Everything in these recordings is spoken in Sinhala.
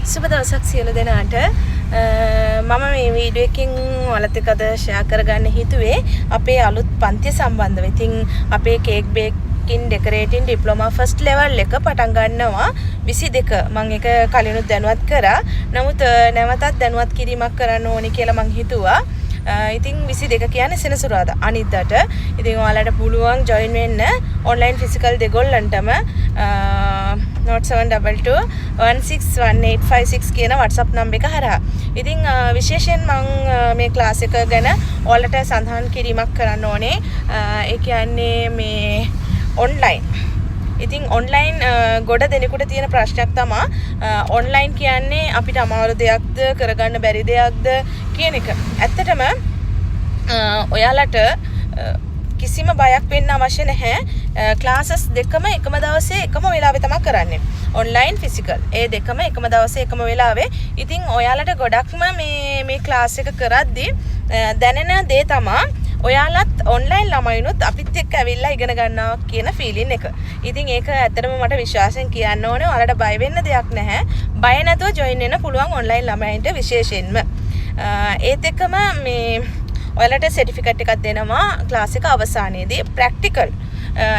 සුබ දවසක් සියලු දෙනාට. මම මේ වීඩියෝ එකකින් ඔයාලත් එක්ක අද ෂෙයා කරගන්න හිතුවේ අපේ අලුත් පන්තිය සම්බන්ධව. ඉතින් අපේ cake baking decorating diploma first level එක පටන් ගන්නවා 22. මම ඒක කලිනුත් දැනුවත් කරා. නමුත් නැවතත් දැනුවත් කිරීමක් කරන්න ඕනි කියලා මම හිතුවා. ඉතින් 22 කියන්නේ සෙනසුරාදා අනිද්දාට. ඉතින් ඔයාලට පුළුවන් join වෙන්න online physical දෙගොල්ලන්ටම 0722 161856 කියන WhatsApp number එක හරහා. ඉතින් විශේෂයෙන් මම මේ ක්ලාස් එක ගැන ඔයාලට සඳහන් කිරීමක් කරන්න ඕනේ. ඒ කියන්නේ මේ online. ඉතින් online ගොඩ දෙනෙකුට තියෙන ප්‍රශ්නයක් තමයි online කියන්නේ අපිට අමාරු දෙයක්ද කරගන්න බැරි දෙයක්ද කියන එක. ඇත්තටම ඔයාලට කිසිම බයක් වෙන්න අවශ්‍ය නැහැ. ක්ලාසස් දෙකම එකම දවසේ එකම වෙලාවේ තමයි කරන්නේ. online physical. ඒ දෙකම එකම දවසේ එකම වෙලාවේ. ඉතින් ඔයාලට ගොඩක්ම මේ ක්ලාස් එක කරද්දී දැනෙන දේ තමයි ඔයාලත් online ළමයිනුත් අපිත් එක්ක ඇවිල්ලා ඉගෙන ගන්නවා කියන ෆීලින් එක. ඉතින් ඒක ඇත්තටම මට විශ්වාසයෙන් කියන්න ඕනේ. ඔයාලට බය වෙන්න දෙයක් නැහැ. බය නැතුව join වෙන්න පුළුවන් online ළමයින්ට විශේෂයෙන්ම. ඒත් එක්කම මේ ඔයාලට සර්ටිෆිකේට් එකක් දෙනවා ක්ලාස් එක අවසානයේදී ප්‍රැක්ටිකල්.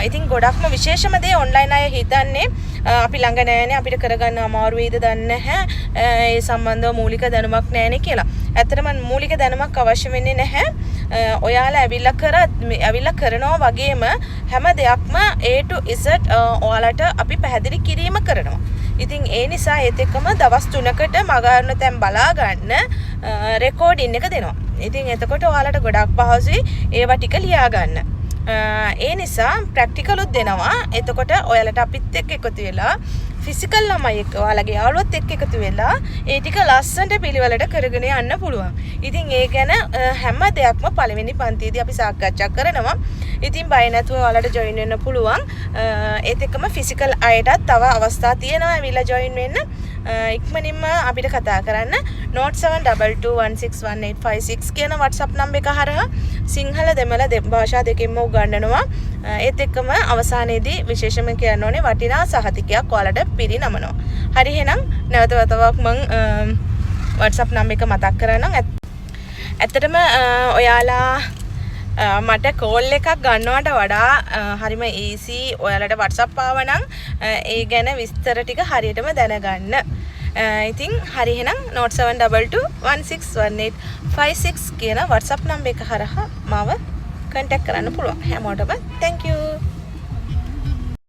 ඉතින් ගොඩක්ම විශේෂම දේ online අය හිතන්නේ අපි ළඟ නැහැනේ අපිට කරගන්න අමාරු වෙයිද දන්නේ නැහැ. ඒ සම්බන්ධව මූලික දැනුමක් නැහැනේ කියලා. ඇත්තටම මූලික දැනුමක් අවශ්‍ය වෙන්නේ නැහැ. ඔයාලා ඇවිල්ලා කරනවා වගේම හැම දෙයක්ම A to Z ඔයාලට අපි පැහැදිලි කිරීම කරනවා. ඉතින් ඒ නිසා ඒත් එක්කම දවස් 3කට මගහරන තැන් බලා ගන්න රෙකෝඩින් එක දෙනවා. ඉතින් එතකොට ඔයාලට ගොඩක් පහසුයි ඒවා ටික ලියා ගන්න. ඒ නිසා ප්‍රැක්ටිකලුත් දෙනවා. එතකොට ඔයාලට අපිත් එක්ක එකතු වෙලා ෆිසිකල් ළමයි එක්ක ඔයාලගේ යාළුවොත් එක්ක එකතු වෙලා ඒ ටික ලස්සනට පිළිවෙලට කරගෙන යන්න පුළුවන්. ඉතින් ඒ ගැන හැම දෙයක්ම පළවෙනි පන්තියේදී අපි සාකච්ඡා කරනවා. ඉතින් බය නැතුව ඔයාලට join වෙන්න පුළුවන්. ඒත් එක්කම ෆිසිකල් අයටත් තව අවස්ථා තියෙනවා ඇවිල්ලා join වෙන්න. ඉක්මනින්ම අපිට කතා කරන්න 0722161856 කියන WhatsApp number එක හරහා සිංහල දෙමළ භාෂා දෙකෙන්ම උගන්වනවා. ඒත් එක්කම අවසානයේදී විශේෂම කියන්න ඕනේ වටිනා සහතිකයක් ඔයාලට පිරිනමනවා. හරි එහෙනම් නැවත වතාවක් මම WhatsApp number එක මතක් කරන්නම්. ඇත්තටම ඔයාලා මට කෝල් එකක් ගන්නවට වඩා හරිම easy ඔයාලට WhatsApp ආවනම් ඒ ගැන විස්තර ටික හරියටම දැනගන්න. ඉතින් හරි එහෙනම් 0722161856 කියන WhatsApp number එක හරහා මාව contact කරන්න පුළුවන්. හැමෝටම thank you.